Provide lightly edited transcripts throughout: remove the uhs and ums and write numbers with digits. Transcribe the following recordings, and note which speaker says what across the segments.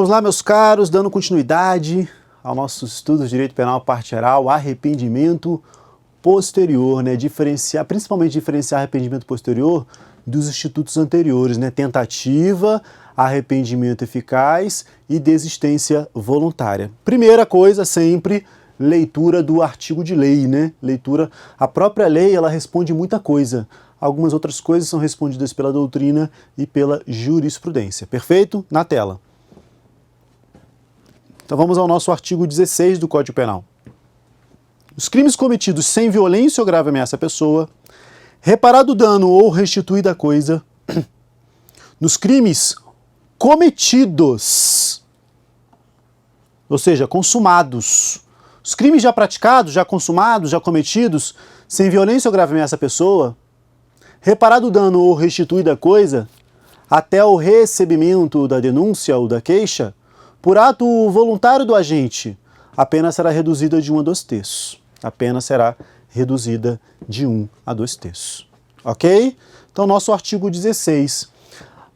Speaker 1: Vamos lá, meus caros, dando continuidade ao nosso estudo de Direito Penal, parte geral, arrependimento posterior, né? Principalmente diferenciar arrependimento posterior dos institutos anteriores, né? Tentativa, arrependimento eficaz e desistência voluntária. Primeira coisa, sempre, leitura do artigo de lei, né? A própria lei, ela responde muita coisa. Algumas outras coisas são respondidas pela doutrina e pela jurisprudência. Perfeito? Na tela. Então vamos ao nosso artigo 16 do Código Penal. Os crimes cometidos sem violência ou grave ameaça à pessoa, reparado o dano ou restituída a coisa, nos crimes cometidos, ou seja, consumados, os crimes já praticados, já consumados, já cometidos, sem violência ou grave ameaça à pessoa, reparado o dano ou restituída a coisa, até o recebimento da denúncia ou da queixa, por ato voluntário do agente, a pena será reduzida de 1 a 2 terços. A pena será reduzida de 1 a 2 terços. Ok? Então, nosso artigo 16.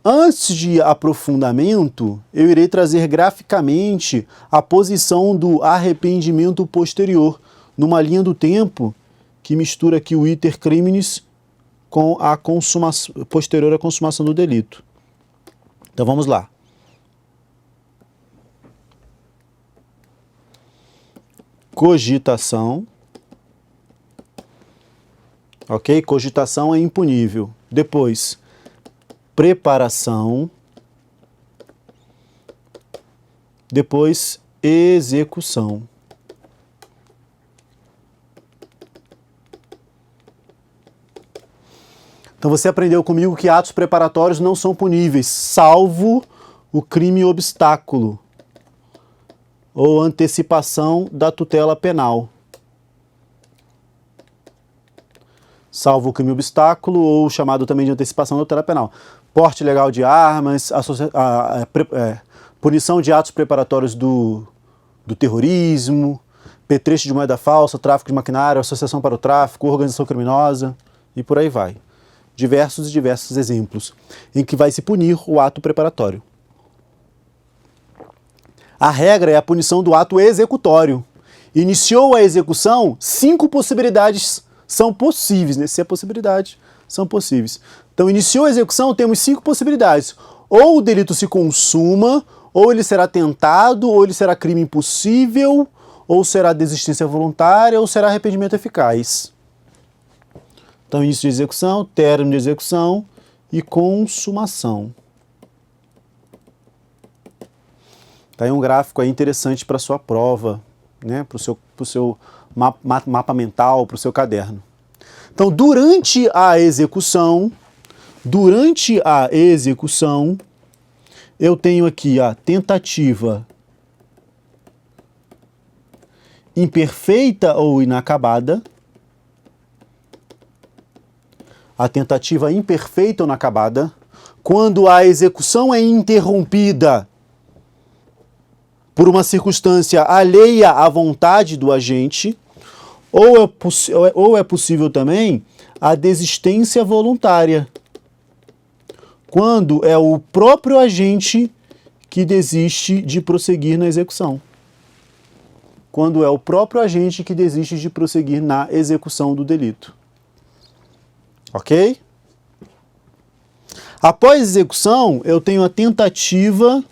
Speaker 1: Antes de aprofundamento, eu irei trazer graficamente a posição do arrependimento posterior, numa linha do tempo que mistura aqui o iter criminis com a posterior à consumação do delito. Então, vamos lá. Cogitação, ok? Cogitação é impunível. Depois, preparação. Depois, execução. Então você aprendeu comigo que atos preparatórios não são puníveis, salvo o crime obstáculo ou antecipação da tutela penal. Salvo o crime obstáculo, ou chamado também de antecipação da tutela penal. Porte ilegal de armas, punição de atos preparatórios do terrorismo, petrecho de moeda falsa, tráfico de maquinário, associação para o tráfico, organização criminosa, e por aí vai. Diversos e diversos exemplos em que vai se punir o ato preparatório. A regra é a punição do ato executório. Iniciou a execução, 5 possibilidades são possíveis, né? Se é possibilidade, são possíveis. Então, iniciou a execução, temos 5 possibilidades. Ou o delito se consuma, ou ele será tentado, ou ele será crime impossível, ou será desistência voluntária, ou será arrependimento eficaz. Então, início de execução, término de execução e consumação. Tá aí um gráfico aí interessante para a sua prova, né? Para o seu mapa mental, para o seu caderno. Então, durante a execução, eu tenho aqui a tentativa imperfeita ou inacabada. A tentativa imperfeita ou inacabada, quando a execução é interrompida por uma circunstância alheia à vontade do agente, ou é possível também a desistência voluntária, quando é o próprio agente que desiste de prosseguir na execução. Quando é o próprio agente que desiste de prosseguir na execução do delito. Ok? Após a execução, eu tenho a tentativa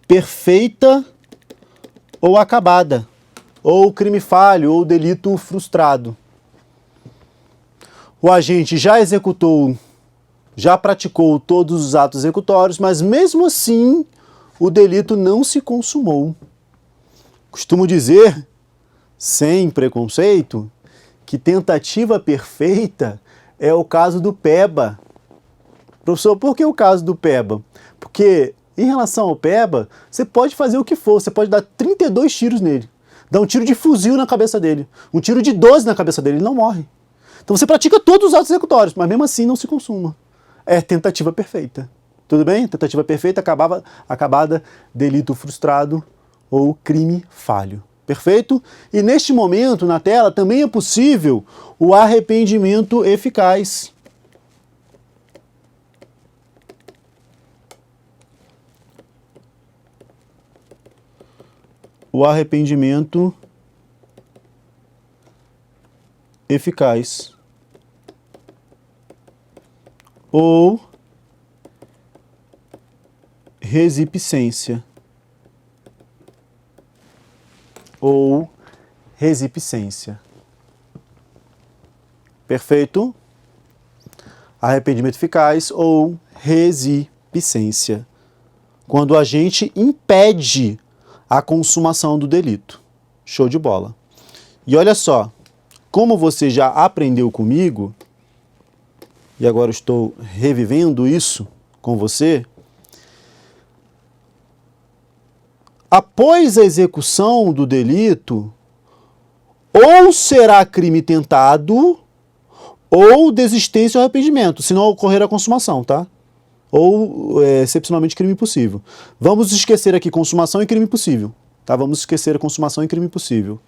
Speaker 1: perfeita ou acabada, ou crime falho, ou delito frustrado. O agente já executou, já praticou todos os atos executórios, mas mesmo assim o delito não se consumou. Costumo dizer, sem preconceito, que tentativa perfeita é o caso do Peba. Professor, por que o caso do Peba? Porque em relação ao Peba, você pode fazer o que for, você pode dar 32 tiros nele, dar um tiro de fuzil na cabeça dele, um tiro de 12 na cabeça dele, ele não morre. Então você pratica todos os atos executórios, mas mesmo assim não se consuma. É tentativa perfeita. Tudo bem? Tentativa perfeita, acabada, delito frustrado ou crime falho. Perfeito? E neste momento, na tela, também é possível o arrependimento eficaz. o arrependimento eficaz ou resipicência. Ou resipicência. Perfeito? Arrependimento eficaz ou resipicência. Quando a gente impede a consumação do delito. Show de bola. E olha só, como você já aprendeu comigo, e agora eu estou revivendo isso com você, após a execução do delito, ou será crime tentado, ou desistência ou arrependimento, se não ocorrer a consumação, tá? Ou, excepcionalmente, crime possível. Vamos esquecer aqui consumação e crime possível, tá? Vamos esquecer a consumação e crime possível.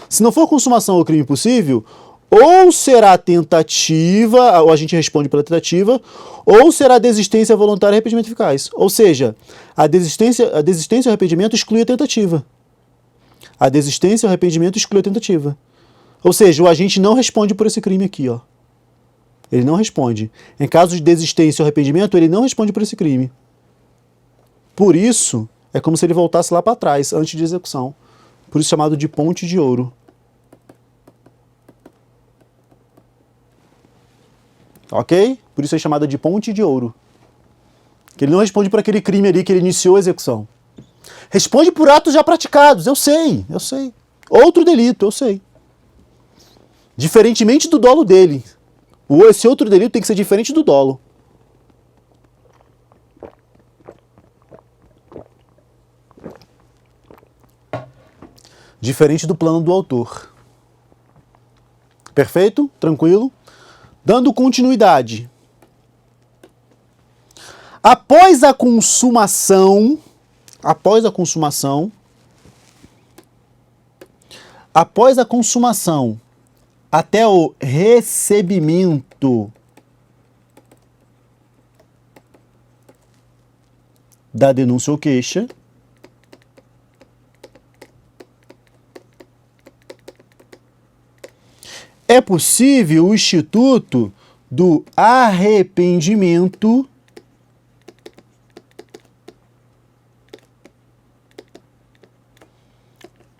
Speaker 1: Se não for consumação ou crime possível, ou será tentativa, ou a gente responde pela tentativa, ou será desistência voluntária e arrependimento eficaz. Ou seja, a desistência e o arrependimento exclui a tentativa. A desistência e o arrependimento exclui a tentativa. Ou seja, o agente não responde por esse crime aqui, ó. Ele não responde. Em caso de desistência ou arrependimento, ele não responde por esse crime. Por isso, é como se ele voltasse lá para trás, antes de execução. Por isso chamado de ponte de ouro. Ok? Por isso é chamada de ponte de ouro. Que ele não responde por aquele crime ali que ele iniciou a execução. Responde por atos já praticados, eu sei. Outro delito, eu sei. Diferentemente do dolo dele. Esse outro delito tem que ser diferente do dolo. Diferente do plano do autor. Perfeito? Tranquilo? Dando continuidade. Após a consumação, até o recebimento da denúncia ou queixa, é possível o instituto do arrependimento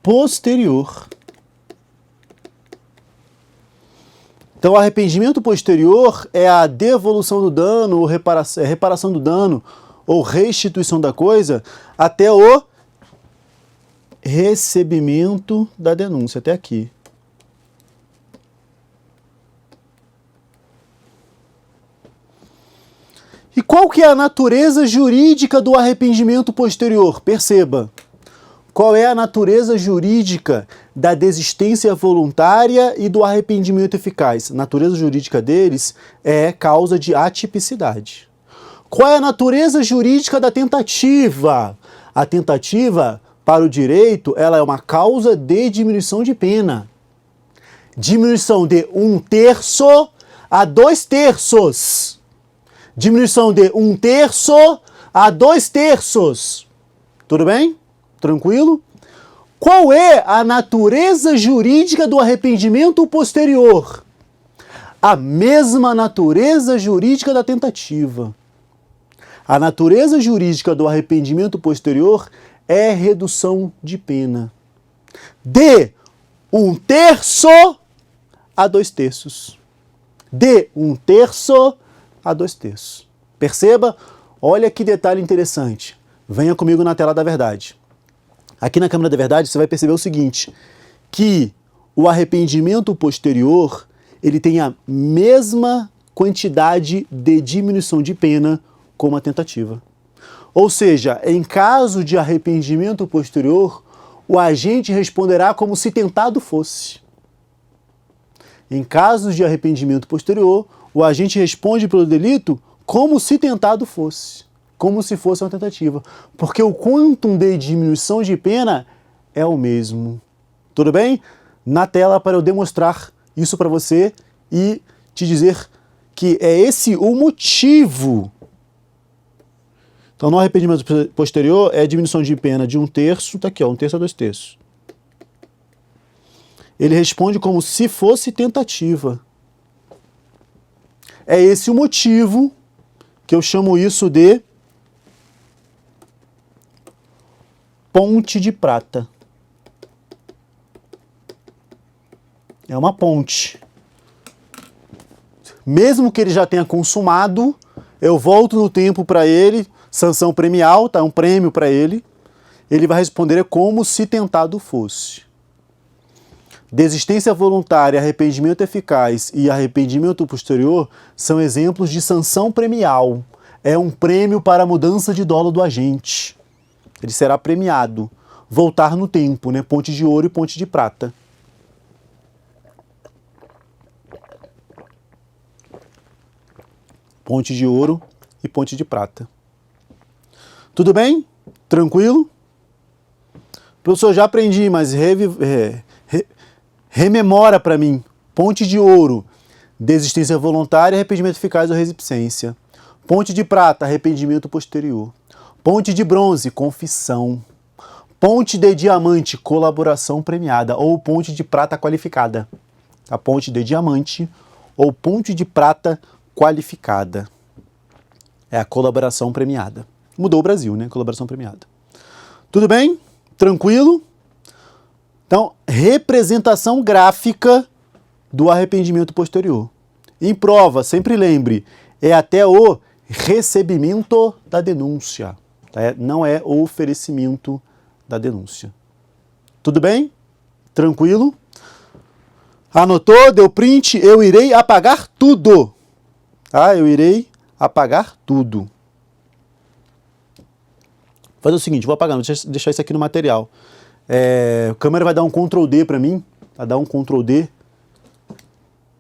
Speaker 1: posterior. Então, o arrependimento posterior é a devolução do dano, ou reparação do dano, ou restituição da coisa, até o recebimento da denúncia, até aqui. E qual que é a natureza jurídica do arrependimento posterior? Perceba. Qual é a natureza jurídica da desistência voluntária e do arrependimento eficaz? A natureza jurídica deles é causa de atipicidade. Qual é a natureza jurídica da tentativa? A tentativa, para o direito, ela é uma causa de diminuição de pena. Diminuição de 1/3 a 2/3. Diminuição de 1/3 a 2/3. Tudo bem? Tranquilo? Qual é a natureza jurídica do arrependimento posterior? A mesma natureza jurídica da tentativa. A natureza jurídica do arrependimento posterior é redução de pena. De 1/3 a 2/3. De 1/3 a 2/3. Perceba? Olha que detalhe interessante. Venha comigo na tela da verdade. Aqui na Câmara da Verdade você vai perceber o seguinte, que o arrependimento posterior, ele tem a mesma quantidade de diminuição de pena como a tentativa. Ou seja, em caso de arrependimento posterior, o agente responderá como se tentado fosse. Em casos de arrependimento posterior, o agente responde pelo delito como se tentado fosse. Como se fosse uma tentativa, porque o quantum de diminuição de pena é o mesmo. Tudo bem? Na tela para eu demonstrar isso para você e te dizer que é esse o motivo. Então, no arrependimento posterior é a diminuição de pena de 1/3, tá aqui, ó, 1/3 a 2/3. Ele responde como se fosse tentativa. É esse o motivo que eu chamo isso de ponte de prata. É uma ponte. Mesmo que ele já tenha consumado, eu volto no tempo para ele, sanção premial, tá? Um prêmio para ele. Ele vai responder como se tentado fosse. Desistência voluntária, arrependimento eficaz e arrependimento posterior são exemplos de sanção premial. É um prêmio para a mudança de dolo do agente. Ele será premiado. Voltar no tempo, né? Ponte de ouro e ponte de prata. Ponte de ouro e ponte de prata. Tudo bem? Tranquilo? Professor, já aprendi, mas rememora para mim. Ponte de ouro, desistência voluntária, arrependimento eficaz ou resistência. Ponte de prata, arrependimento posterior. Ponte de bronze, confissão. Ponte de diamante, colaboração premiada. Ou ponte de prata qualificada. A ponte de diamante ou ponte de prata qualificada. É a colaboração premiada. Mudou o Brasil, né? Colaboração premiada. Tudo bem? Tranquilo? Então, representação gráfica do arrependimento posterior. Em prova, sempre lembre, é até o recebimento da denúncia. Não é o oferecimento da denúncia. Tudo bem? Tranquilo? Anotou? Deu print? Eu irei apagar tudo. Tá? Eu irei apagar tudo. Vou fazer o seguinte, vou apagar, vou deixar isso aqui no material. A câmera vai dar um Ctrl D para mim, vai dar um Ctrl D.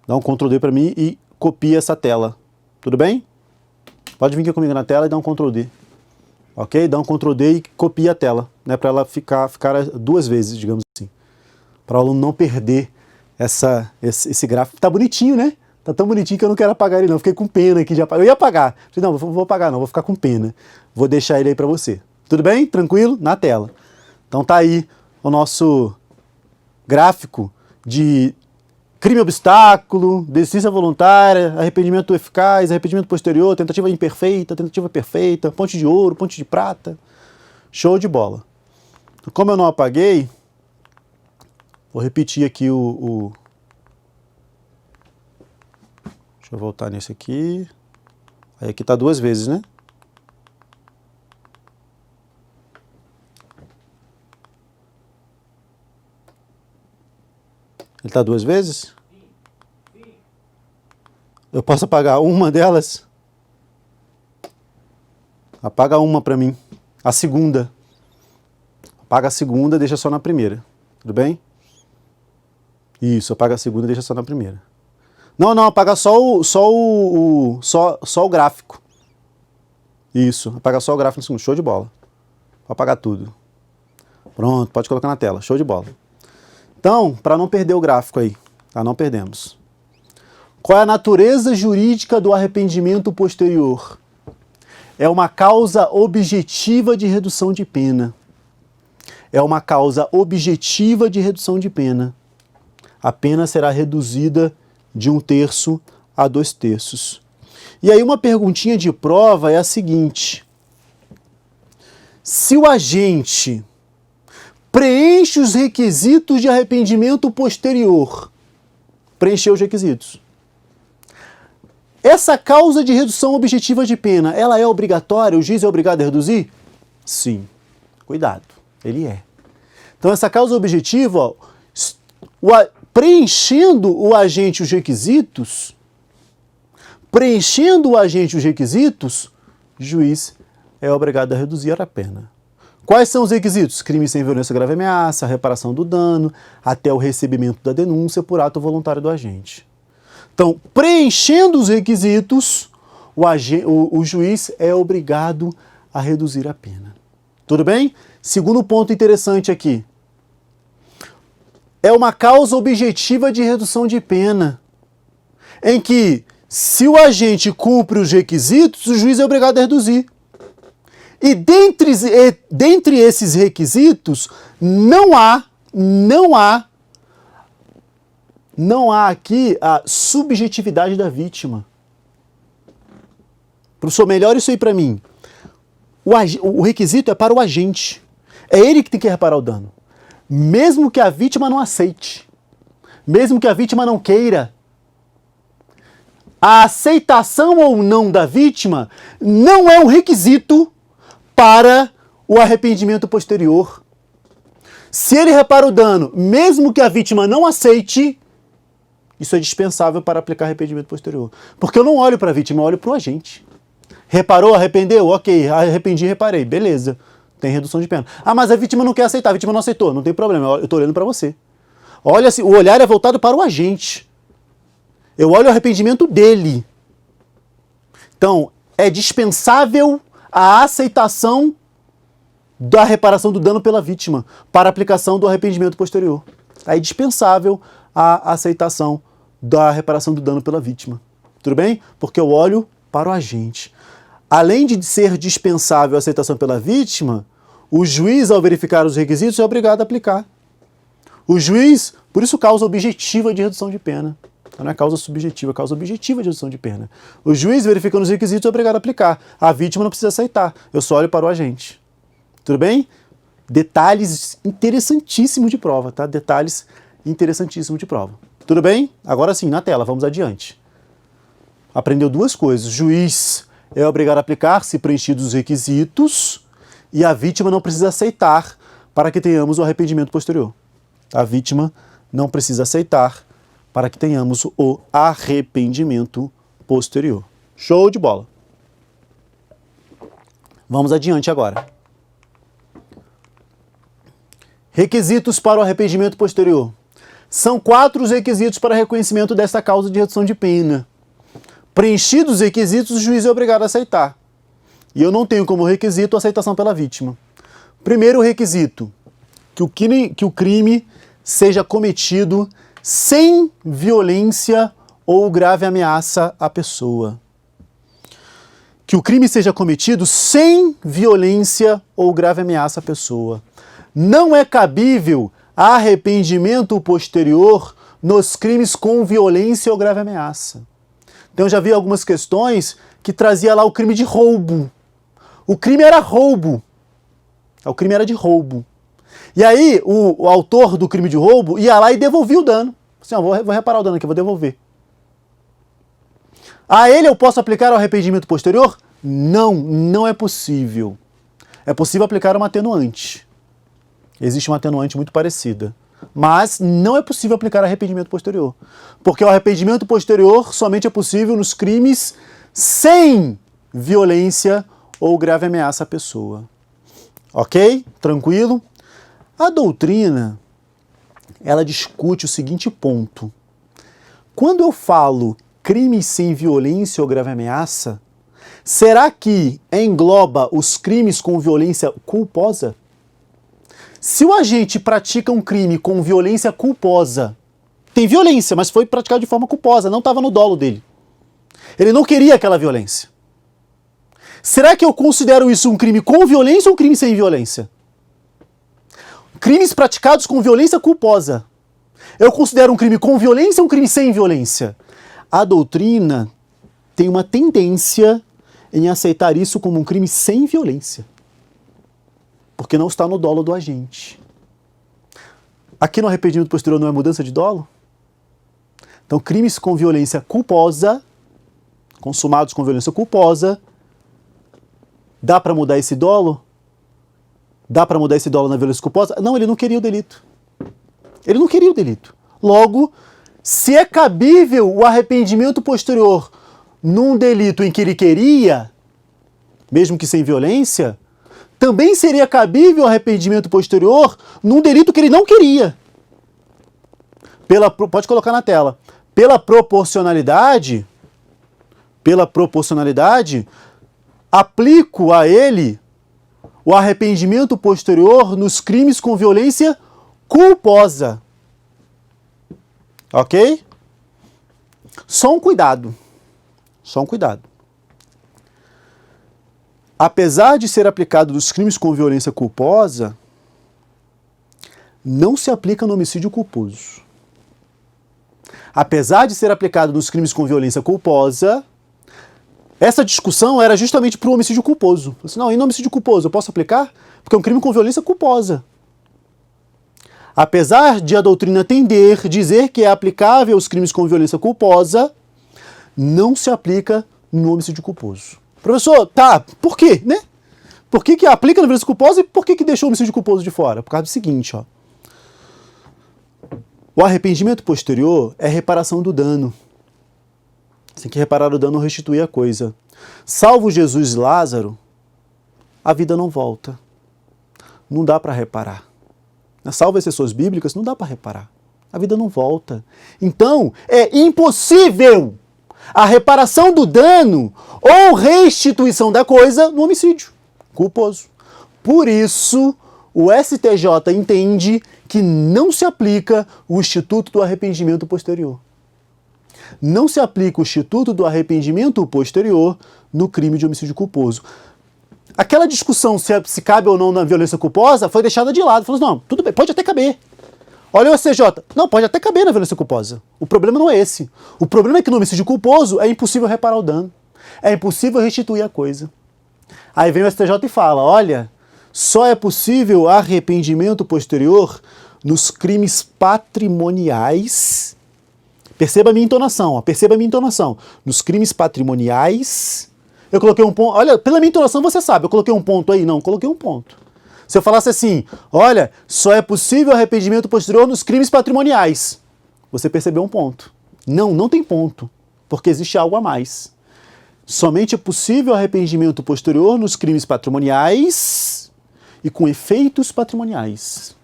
Speaker 1: Dá um Ctrl D para mim e copia essa tela. Tudo bem? Pode vir aqui comigo na tela e dar um Ctrl D. Ok? Dá um Ctrl D e copia a tela, né? Para ela ficar duas vezes, digamos assim. Para o aluno não perder esse gráfico. Tá bonitinho, né? Tá tão bonitinho que eu não quero apagar ele não. Fiquei com pena aqui de apagar. Eu ia apagar. Falei, não, vou apagar não, vou ficar com pena. Vou deixar ele aí para você. Tudo bem? Tranquilo? Na tela. Então tá aí o nosso gráfico de crime obstáculo, desistência voluntária, arrependimento eficaz, arrependimento posterior, tentativa imperfeita, tentativa perfeita, ponte de ouro, ponte de prata. Show de bola. Como eu não apaguei, vou repetir aqui Deixa eu voltar nesse aqui. Aí aqui tá duas vezes, né? Ele tá duas vezes? Eu posso apagar uma delas? Apaga uma para mim. A segunda. Apaga a segunda, deixa só na primeira. Tudo bem? Isso, apaga a segunda e deixa só na primeira. Não, apaga só o gráfico. Isso, apaga só o gráfico no segundo. Show de bola. Vou apagar tudo. Pronto, pode colocar na tela. Show de bola. Então, para não perder o gráfico aí, tá? Não perdemos. Qual é a natureza jurídica do arrependimento posterior? É uma causa objetiva de redução de pena. É uma causa objetiva de redução de pena. A pena será reduzida de 1/3 a 2/3. E aí uma perguntinha de prova é a seguinte. Se o agente preenche os requisitos de arrependimento posterior, preencheu os requisitos, essa causa de redução objetiva de pena, ela é obrigatória? O juiz é obrigado a reduzir? Sim. Cuidado, ele é. Então essa causa objetiva, preenchendo o agente os requisitos, o juiz é obrigado a reduzir a pena. Quais são os requisitos? Crime sem violência, grave ameaça, reparação do dano, até o recebimento da denúncia por ato voluntário do agente. Então, preenchendo os requisitos, o juiz é obrigado a reduzir a pena. Tudo bem? Segundo ponto interessante aqui. É uma causa objetiva de redução de pena, em que, se o agente cumpre os requisitos, o juiz é obrigado a reduzir. E dentre esses requisitos, não há não há aqui a subjetividade da vítima. Professor, melhora isso aí para mim. O requisito é para o agente. É ele que tem que reparar o dano. Mesmo que a vítima não aceite. Mesmo que a vítima não queira. A aceitação ou não da vítima não é um requisito para o arrependimento posterior. Se ele repara o dano, mesmo que a vítima não aceite, isso é dispensável para aplicar arrependimento posterior. Porque eu não olho para a vítima, eu olho para o agente. Reparou, arrependeu? Ok, arrependi, reparei. Beleza, tem redução de pena. Ah, mas a vítima não quer aceitar, a vítima não aceitou. Não tem problema, eu estou olhando para você. Olha, o olhar é voltado para o agente. Eu olho o arrependimento dele. Então, é dispensável a aceitação da reparação do dano pela vítima para aplicação do arrependimento posterior. É dispensável a aceitação da reparação do dano pela vítima. Tudo bem? Porque eu olho para o agente. Além de ser dispensável a aceitação pela vítima, o juiz, ao verificar os requisitos, é obrigado a aplicar. O juiz, por isso, causa objetiva de redução de pena. Não é causa subjetiva, é causa objetiva de redução de pena. O juiz, verificando os requisitos, é obrigado a aplicar. A vítima não precisa aceitar. Eu só olho para o agente. Tudo bem? Detalhes interessantíssimos de prova, tá? Detalhes interessantíssimos de prova. Tudo bem? Agora sim, na tela, vamos adiante. Aprendeu duas coisas. O juiz é obrigado a aplicar se preenchidos os requisitos e a vítima não precisa aceitar para que tenhamos o arrependimento posterior. A vítima não precisa aceitar para que tenhamos o arrependimento posterior. Show de bola. Vamos adiante agora. Requisitos para o arrependimento posterior. São 4 os requisitos para reconhecimento desta causa de redução de pena. Preenchidos os requisitos, o juiz é obrigado a aceitar. E eu não tenho como requisito a aceitação pela vítima. Primeiro requisito, que o crime seja cometido sem violência ou grave ameaça à pessoa. Que o crime seja cometido sem violência ou grave ameaça à pessoa. Não é cabível arrependimento posterior nos crimes com violência ou grave ameaça. Então eu já vi algumas questões que trazia lá o crime de roubo. O crime era roubo. O crime era de roubo. E aí o autor do crime de roubo ia lá e devolvia o dano. Assim, ó, vou reparar o dano aqui, vou devolver. A ele eu posso aplicar o arrependimento posterior? Não, não é possível. É possível aplicar uma atenuante. Existe uma atenuante muito parecida. Mas não é possível aplicar arrependimento posterior. Porque o arrependimento posterior somente é possível nos crimes sem violência ou grave ameaça à pessoa. Ok? Tranquilo? A doutrina, ela discute o seguinte ponto. Quando eu falo crimes sem violência ou grave ameaça, será que engloba os crimes com violência culposa? Se o agente pratica um crime com violência culposa, tem violência, mas foi praticado de forma culposa, não estava no dolo dele. Ele não queria aquela violência. Será que eu considero isso um crime com violência ou um crime sem violência? Crimes praticados com violência culposa. Eu considero um crime com violência ou um crime sem violência? A doutrina tem uma tendência em aceitar isso como um crime sem violência. Porque não está no dolo do agente. Aqui no arrependimento posterior não é mudança de dolo? Então, crimes com violência culposa, consumados com violência culposa, dá para mudar esse dolo? Dá para mudar esse dolo na violência culposa? Não, ele não queria o delito. Ele não queria o delito. Logo, se é cabível o arrependimento posterior num delito em que ele queria, mesmo que sem violência, também seria cabível o arrependimento posterior num delito que ele não queria. Pode colocar na tela. Pela proporcionalidade, aplico a ele o arrependimento posterior nos crimes com violência culposa. Ok? Só um cuidado. Apesar de ser aplicado nos crimes com violência culposa, não se aplica no homicídio culposo. apesar de ser aplicado nos crimes com violência culposa, essa discussão era justamente para o homicídio culposo. Assim, não, e no homicídio culposo eu posso aplicar? Porque é um crime com violência culposa. Apesar de a doutrina dizer que é aplicável aos crimes com violência culposa, não se aplica no homicídio culposo. Professor, tá, por quê, né? Por que aplica na violência culposa e por que deixou o homicídio culposo de fora? Por causa do seguinte, ó. O arrependimento posterior é reparação do dano. Você tem que reparar o dano ou restituir a coisa. Salvo Jesus e Lázaro, a vida não volta. Não dá para reparar. Salvo exceções bíblicas, não dá para reparar. A vida não volta. Então, é impossível a reparação do dano ou restituição da coisa no homicídio culposo. Por isso, o STJ entende que não se aplica o Instituto do Arrependimento Posterior. Não se aplica o Instituto do Arrependimento Posterior no crime de homicídio culposo. Aquela discussão se cabe ou não na violência culposa foi deixada de lado. Falou assim, não, tudo bem, pode até caber. Olha o STJ. Não, pode até caber na violência culposa. O problema não é esse. O problema é que no homicídio culposo é impossível reparar o dano. É impossível restituir a coisa. Aí vem o STJ e fala, olha, só é possível arrependimento posterior nos crimes patrimoniais. Perceba a minha entonação, ó, perceba a minha entonação. Nos crimes patrimoniais, eu coloquei um ponto, olha, pela minha entonação você sabe, eu coloquei um ponto aí? Não, coloquei um ponto. Se eu falasse assim, olha, só é possível arrependimento posterior nos crimes patrimoniais, você percebeu um ponto. Não, não tem ponto, porque existe algo a mais. Somente é possível arrependimento posterior nos crimes patrimoniais e com efeitos patrimoniais.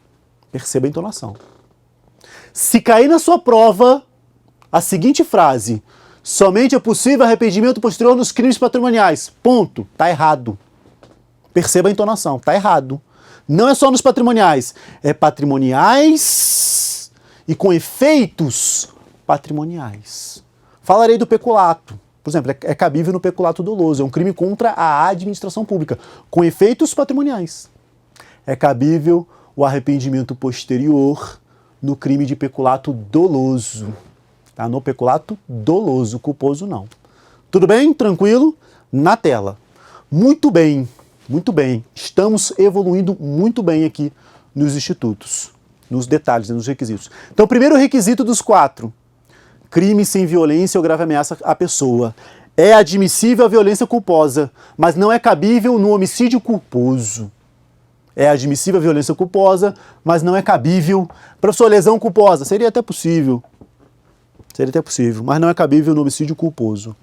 Speaker 1: Perceba a entonação. Se cair na sua prova a seguinte frase, somente é possível arrependimento posterior nos crimes patrimoniais, ponto, tá errado. Perceba a entonação, tá errado. Não é só nos patrimoniais, é patrimoniais e com efeitos patrimoniais. Falarei do peculato. Por exemplo, é cabível no peculato doloso, é um crime contra a administração pública, com efeitos patrimoniais. É cabível o arrependimento posterior no crime de peculato doloso. Tá? No peculato doloso, culposo não. Tudo bem? Tranquilo? Na tela. Muito bem, muito bem. Estamos evoluindo muito bem aqui nos institutos, nos detalhes, nos requisitos. Então, primeiro requisito dos 4. Crime sem violência ou grave ameaça à pessoa. É admissível a violência culposa, mas não é cabível no homicídio culposo. É admissível a violência culposa, mas não é cabível. Professor, lesão culposa, seria até possível. Seria até possível, mas não é cabível no homicídio culposo.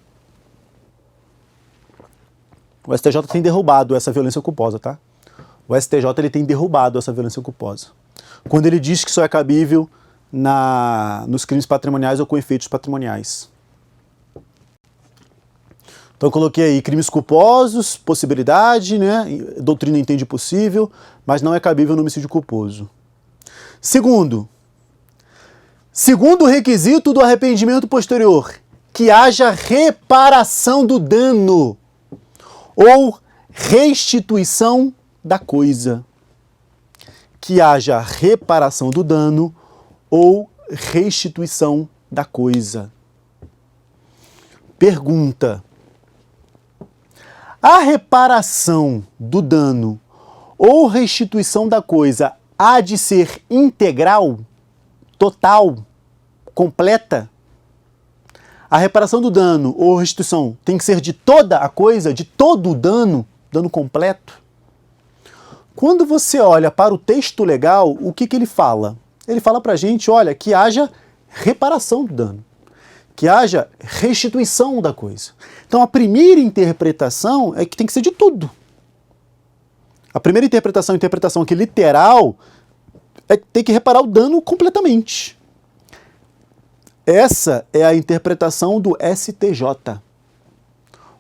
Speaker 1: O STJ tem derrubado essa violência culposa, tá? O STJ ele tem derrubado essa violência culposa. Quando ele diz que só é cabível nos crimes patrimoniais ou com efeitos patrimoniais. Então eu coloquei aí crimes culposos, possibilidade, né? Doutrina entende possível, mas não é cabível no homicídio culposo. Segundo requisito do arrependimento posterior, que haja reparação do dano ou restituição da coisa. Que haja reparação do dano ou restituição da coisa. Pergunta: a reparação do dano ou restituição da coisa há de ser integral, total, completa? A reparação do dano ou restituição tem que ser de toda a coisa, de todo o dano completo? Quando você olha para o texto legal, o que ele fala? Ele fala para a gente, olha, que haja reparação do dano, que haja restituição da coisa. Então a primeira interpretação é que tem que ser de tudo. A primeira interpretação, a interpretação aqui literal, é que tem que reparar o dano completamente. Essa é a interpretação do STJ.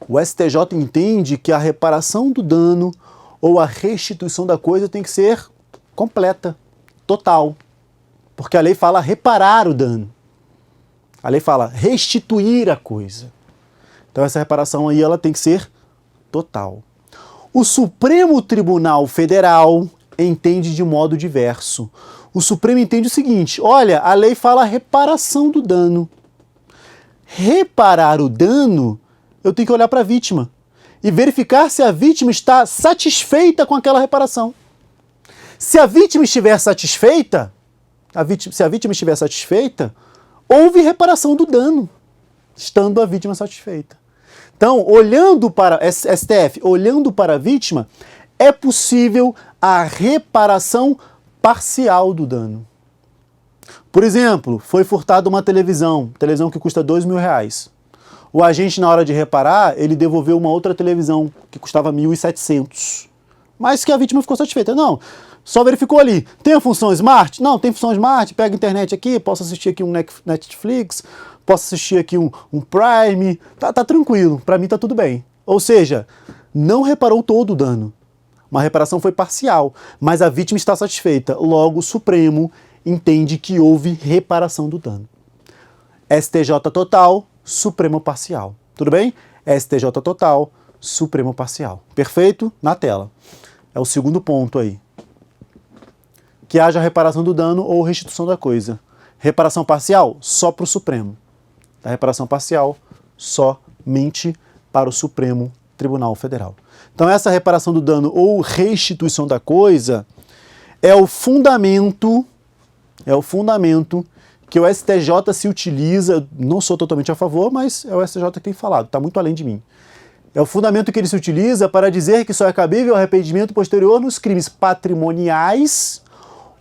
Speaker 1: O STJ entende que a reparação do dano ou a restituição da coisa tem que ser completa, total. Porque a lei fala reparar o dano. A lei fala restituir a coisa. Então essa reparação aí ela tem que ser total. O Supremo Tribunal Federal entende de modo diverso. o Supremo entende o seguinte: olha, a lei fala reparação do dano. Reparar o dano, eu tenho que olhar para a vítima e verificar se a vítima está satisfeita com aquela reparação. Se a vítima estiver satisfeita, houve reparação do dano, estando a vítima satisfeita. Então, olhando para STF, olhando para a vítima, é possível a reparação parcial do dano. Por exemplo, foi furtada uma televisão que custa R$2.000. O agente, na hora de reparar, ele devolveu uma outra televisão que custava R$1.700. Mas que a vítima ficou satisfeita. Não, só verificou ali. Tem a função Smart? Não, tem função Smart. Pega a internet aqui, posso assistir aqui um Netflix, posso assistir aqui um Prime. Tá tranquilo, para mim tá tudo bem. Ou seja, não reparou todo o dano. Uma reparação foi parcial, mas a vítima está satisfeita. Logo, o Supremo entende que houve reparação do dano. STJ total, Supremo parcial. Tudo bem? STJ total, Supremo parcial. Perfeito? Na tela. É o segundo ponto aí. Que haja reparação do dano ou restituição da coisa. Reparação parcial, só para o Supremo. A reparação parcial, somente para o Supremo Tribunal Federal. Então essa reparação do dano ou restituição da coisa é o fundamento que o STJ se utiliza. Não sou totalmente a favor, mas é o STJ que tem falado, está muito além de mim. É o fundamento que ele se utiliza para dizer que só é cabível o arrependimento posterior nos crimes patrimoniais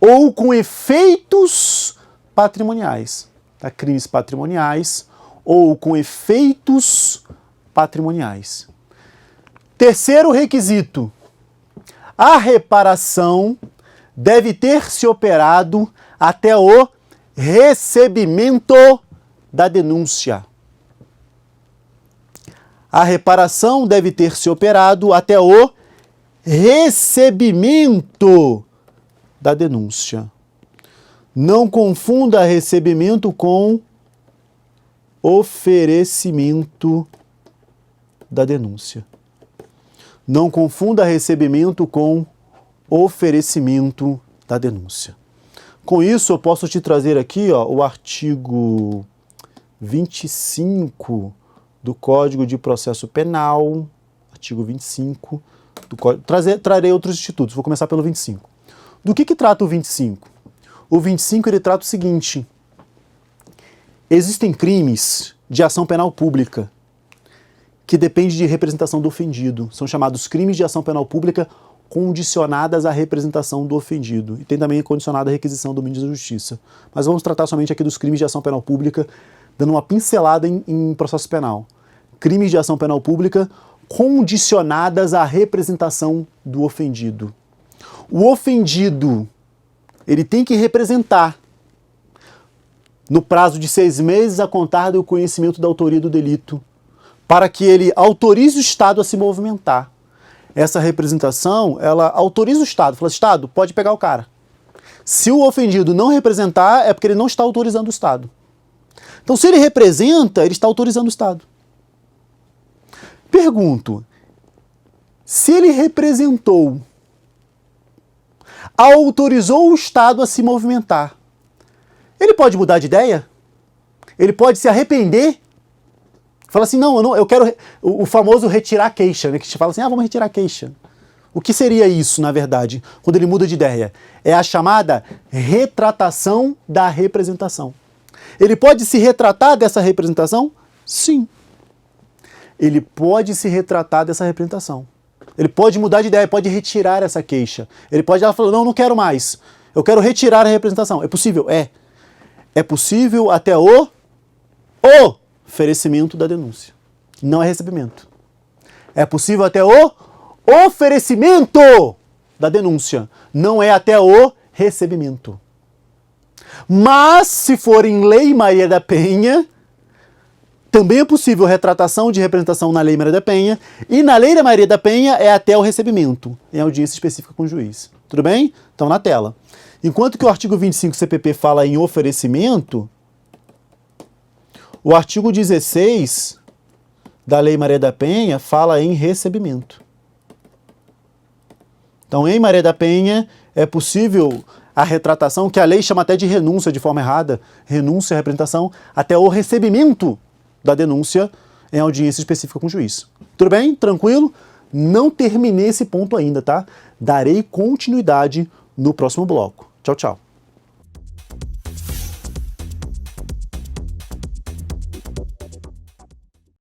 Speaker 1: ou com efeitos patrimoniais. Tá? Crimes patrimoniais ou com efeitos patrimoniais. Terceiro requisito: a reparação deve ter se operado até o recebimento da denúncia. A reparação deve ter se operado até o recebimento da denúncia. Não confunda recebimento com oferecimento da denúncia. Não confunda recebimento com oferecimento da denúncia. Com isso, eu posso te trazer aqui o artigo 25 do Código de Processo Penal, artigo 25 do Código. Trarei outros institutos, vou começar pelo 25. Do que trata o 25? O 25 ele trata o seguinte: existem crimes de ação penal pública que dependem de representação do ofendido. São chamados crimes de ação penal pública condicionadas à representação do ofendido. E tem também condicionada à requisição do ministro da Justiça. Mas vamos tratar somente aqui dos crimes de ação penal pública, dando uma pincelada em processo penal. Crimes de ação penal pública condicionadas à representação do ofendido. O ofendido, ele tem que representar no prazo de 6 meses a contar do conhecimento da autoria do delito, para que ele autorize o Estado a se movimentar. Essa representação, ela autoriza o Estado. Fala, Estado, pode pegar o cara. Se o ofendido não representar, é porque ele não está autorizando o Estado. Então, se ele representa, ele está autorizando o Estado. Pergunto, se ele representou, autorizou o Estado a se movimentar, ele pode mudar de ideia? Ele pode se arrepender? Fala assim, não, eu quero o famoso retirar a queixa, né? Que te fala assim, vamos retirar a queixa. O que seria isso, na verdade, quando ele muda de ideia? É a chamada retratação da representação. Ele pode se retratar dessa representação? Sim. Ele pode se retratar dessa representação. Ele pode mudar de ideia, pode retirar essa queixa. Ele pode falar, não quero mais. Eu quero retirar a representação. É possível? É. É possível até o oferecimento da denúncia. Não é recebimento. É possível até o oferecimento da denúncia. Não é até o recebimento. Mas, se for em Lei Maria da Penha, também é possível retratação de representação na Lei Maria da Penha, e na Lei da Maria da Penha é até o recebimento, em audiência específica com o juiz. Tudo bem? Então, na tela. Enquanto que o artigo 25 CPP fala em oferecimento, o artigo 16 da Lei Maria da Penha fala em recebimento. Então, em Maria da Penha, é possível a retratação, que a lei chama até de renúncia de forma errada, renúncia à representação, até o recebimento da denúncia em audiência específica com o juiz. Tudo bem? Tranquilo? Não terminei esse ponto ainda, tá? Darei continuidade no próximo bloco. Tchau, tchau.